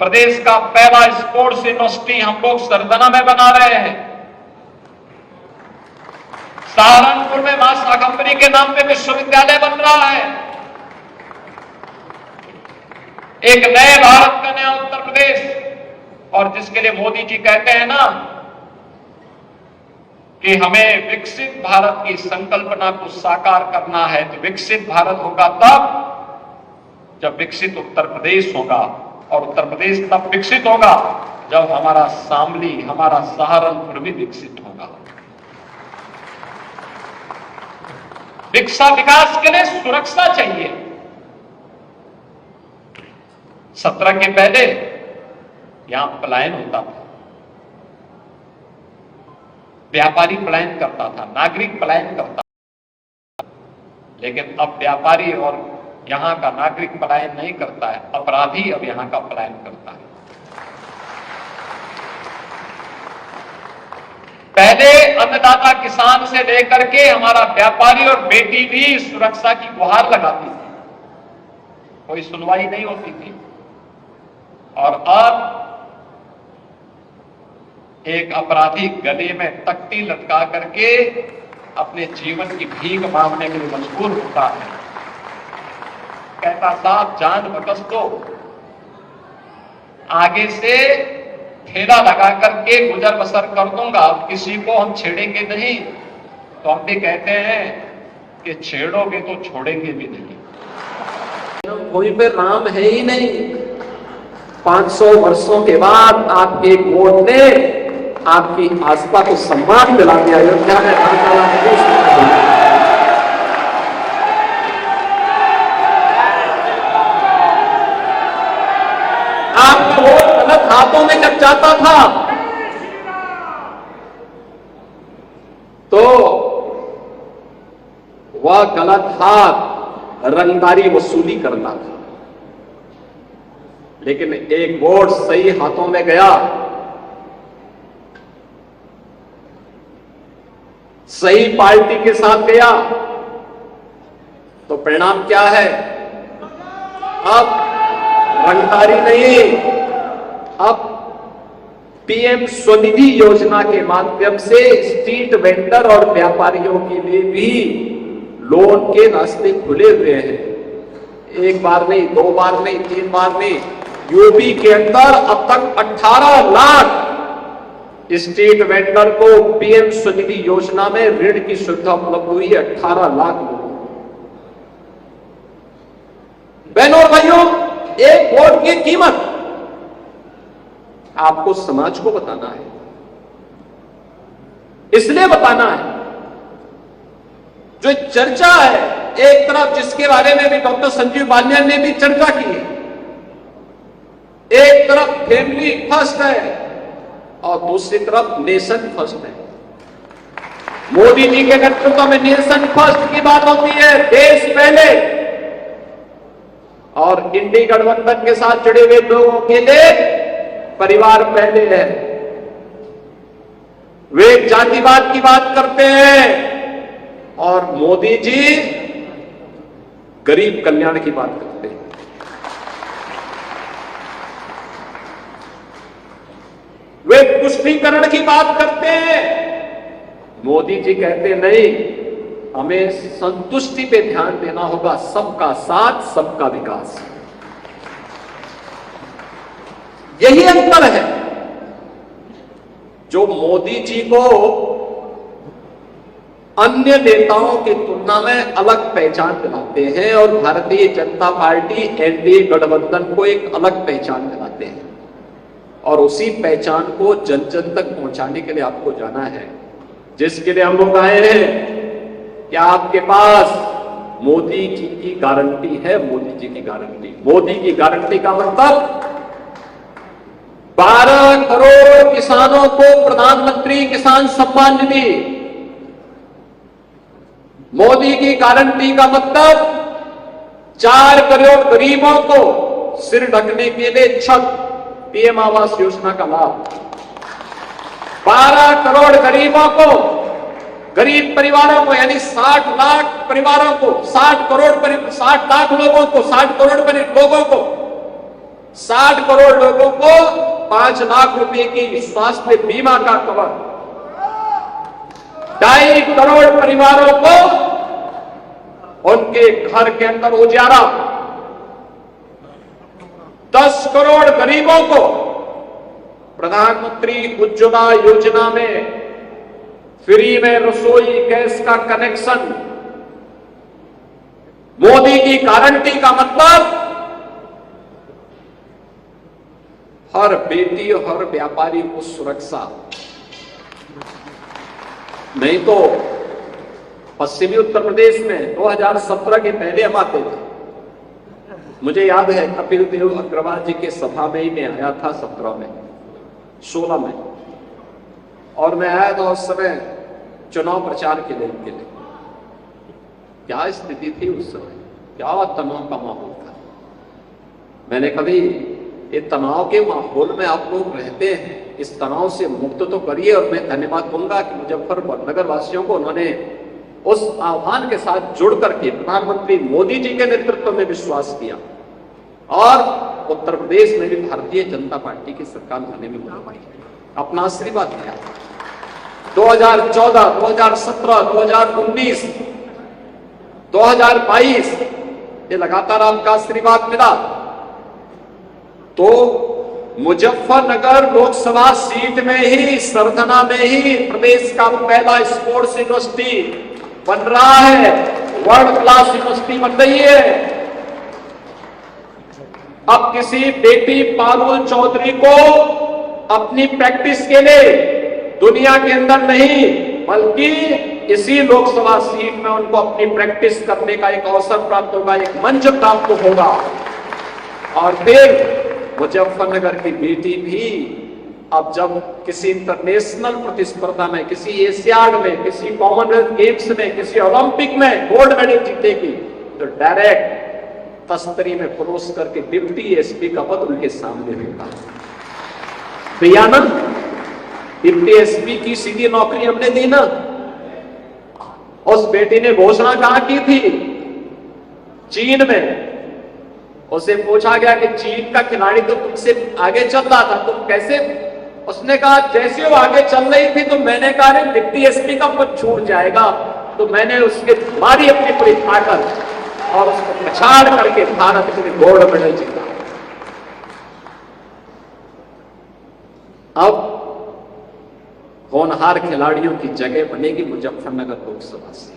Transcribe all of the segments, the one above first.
प्रदेश का पहला sports university हम लोग सरदना में बना रहे हैं। सहारनपुर में मां शाकंभरी के नाम पे विश्वविद्यालय बन रहा है। एक नए भारत का नया उत्तर प्रदेश, और जिसके लिए मोदी जी कहते हैं ना कि हमें विकसित भारत की संकल्पना को साकार करना है, तो विकसित भारत होगा तब जब विकसित उत्तर प्रदेश होगा, और उत्तर प्रदेश तब विकसित होगा जब हमारा शामली, हमारा सहारनपुर भी विकसित होगा। विकास के लिए सुरक्षा चाहिए। 17 के पहले यहां पलायन होता था, व्यापारी पलायन करता था, नागरिक पलायन करता था, लेकिन अब व्यापारी और यहां का नागरिक पलायन नहीं करता है, अपराधी अब यहां का पलायन करता है। पहले अन्नदाता किसान से लेकर के हमारा व्यापारी और बेटी भी सुरक्षा की गुहार लगाती थी, कोई सुनवाई नहीं होती थी। और अब एक अपराधी गले में तख्ती लटका करके अपने जीवन की भीख मांगने के लिए मजबूर होता है, कहता साहब जान बकस दो, आगे से ठेला लगा करके गुजर बसर कर दूंगा, अब किसी को हम छेड़ेंगे नहीं। तो हम भी कहते हैं कि छेड़ोगे तो छोड़ेंगे भी नहीं। कोई पे राम है ही नहीं। 500 वर्षों के बाद आपके एक वोट ने आपकी आस्था को सम्मान दिला दिया। अयोध्या में आपका वोट गलत हाथों में जब जाता था तो वह गलत हाथ रंगदारी वसूली करता था, लेकिन एक वोट सही हाथों में गया, सही पार्टी के साथ गया, तो परिणाम क्या है? अब रंगदारी नहीं, अब पीएम स्वनिधि योजना के माध्यम से स्ट्रीट वेंडर और व्यापारियों के लिए भी लोन के रास्ते खुले हुए हैं। एक बार नहीं, 2 बार नहीं, 3 बार नहीं, यूपी के अंदर अब तक 18 लाख स्ट्रीट वेंडर को पीएम स्वनिधि योजना में ऋण की सुविधा उपलब्ध हुई है। 18 लाख लोगों। बहनों और भाइयों, एक वोट की कीमत आपको समाज को बताना है, इसलिए बताना है। जो चर्चा है एक तरफ, जिसके बारे में भी डॉक्टर संजीव बालियान ने भी चर्चा की है, एक तरफ फैमिली फर्स्ट है और दूसरी तरफ नेशन फर्स्ट है। मोदी जी के नेतृत्व में नेशन फर्स्ट की बात होती है, देश पहले, और इंडी गठबंधन के साथ जुड़े हुए लोगों के लिए परिवार पहले है। वे जातिवाद की बात करते हैं और मोदी जी गरीब कल्याण की बात करते हैं। वे तुष्टीकरण की बात करते हैं, मोदी जी कहते नहीं, हमें संतुष्टि पे ध्यान देना होगा, सबका साथ सबका विकास। यही अंतर है जो मोदी जी को अन्य नेताओं की तुलना में अलग पहचान दिलाते हैं और भारतीय जनता पार्टी एनडीए गठबंधन को एक अलग पहचान दिलाते हैं। और उसी पहचान को जन जन तक पहुंचाने के लिए आपको जाना है, जिसके लिए हम लोग आए हैं। क्या आपके पास मोदी जी की गारंटी है? मोदी जी की गारंटी, मोदी की गारंटी का मतलब 12 करोड़ किसानों को प्रधानमंत्री किसान सम्मान निधि। मोदी की गारंटी का मतलब 4 करोड़ गरीबों को सिर ढकने के लिए छत, पीएम आवास योजना का लाभ। 12 करोड़ गरीबों को, गरीब परिवारों को, यानी 60 लाख परिवारों को, 60 लाख लोगों को 60 करोड़ लोगों को 5 लाख रुपए की स्वास्थ्य बीमा का कवर, 2.5 करोड़ परिवारों को उनके घर के अंदर उजाला, 10 करोड़ गरीबों को प्रधानमंत्री उज्ज्वला योजना में फ्री में रसोई गैस का कनेक्शन। मोदी की गारंटी का मतलब हर बेटी और हर व्यापारी को सुरक्षा। नहीं तो पश्चिमी उत्तर प्रदेश में 2017 के पहले हम आते थे। मुझे याद है कपिल देव अग्रवाल जी के सभा में ही मैं आया था 16 में, और मैं आया था उस समय चुनाव प्रचार के लिए। क्या स्थिति थी उस समय, क्या तनाव का माहौल था। मैंने कभी ये तनाव के माहौल में आप लोग रहते हैं, इस तनाव से मुक्त तो करिए। और मैं धन्यवाद दूंगा कि मुजफ्फरनगर वासियों को उन्होंने उस आह्वान के साथ जुड़ करके प्रधानमंत्री मोदी जी के नेतृत्व में विश्वास किया और उत्तर प्रदेश में भी भारतीय जनता पार्टी की सरकार लाने में अपना आशीर्वाद दिया। 2014, 2017, 2019, 2022 ये लगातार आपका आशीर्वाद मिला तो मुजफ्फरनगर लोकसभा सीट में ही, सरथना में ही प्रदेश का पहला स्पोर्ट्स यूनिवर्सिटी बन रहा है, वर्ल्ड क्लास यूनिवर्सिटी बन रही है। अब किसी बेटी पारुल चौधरी को अपनी प्रैक्टिस के लिए दुनिया के अंदर नहीं, बल्कि इसी लोकसभा सीट में उनको अपनी प्रैक्टिस करने का एक अवसर प्राप्त होगा, एक मंच प्राप्त होगा। और फिर मुजफ्फरनगर की बेटी भी अब जब किसी इंटरनेशनल प्रतिस्पर्धा में, किसी एशियाड में, किसी कॉमनवेल्थ गेम्स में, किसी ओलंपिक में गोल्ड मेडल जीतेगी तो डायरेक्ट तस्तरी में परोस करके डिप्टी एसपी का पद उनके सामने होगा। प्रियानंद, डिप्टी एसपी की सीधी नौकरी हमने दी ना। उस बेटी ने घोषणा कहां की थी? चीन में। उसे पूछा गया कि चीन का खिलाड़ी तो तुमसे आगे चल रहा था, तुम कैसे? उसने कहा जैसे वो आगे चल रही थी तो मैंने कहा डिप्टी एसपी का पद छूट जाएगा, तो मैंने उसके मारी अपनी पूरी ताकत और उसको पछाड़ करके भारत के लिए गोल्ड मेडल जीता। अब होनहार खिलाड़ियों की जगह बनेगी मुजफ्फरनगर लोकसभा से,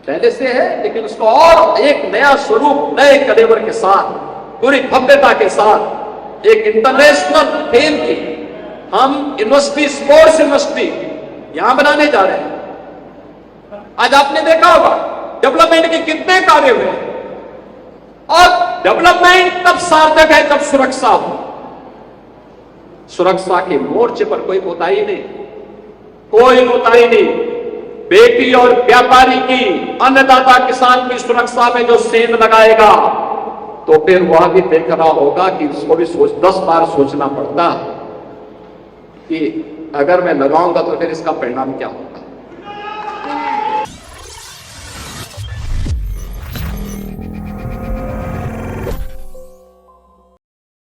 पहले से है, लेकिन उसको और एक नया स्वरूप, नए कलेवर के साथ, पूरी भव्यता के साथ, एक इंटरनेशनल खेल की हम यूनिवर्सिटी, स्पोर्ट्स यूनिवर्सिटी यहां बनाने जा रहे हैं। आज आपने देखा होगा डेवलपमेंट के कितने कार्य हुए, और डेवलपमेंट तब सार्थक है जब सुरक्षा हो। सुरक्षा के मोर्चे पर कोई कोताही नहीं, कोई कोताही नहीं। बेटी और व्यापारी की, अन्नदाता किसान की सुरक्षा में जो सेंध लगाएगा तो फिर वह भी देख रहा होगा कि उसको भी 10 बार सोचना पड़ता कि अगर मैं लगाऊंगा तो फिर इसका परिणाम क्या होगा।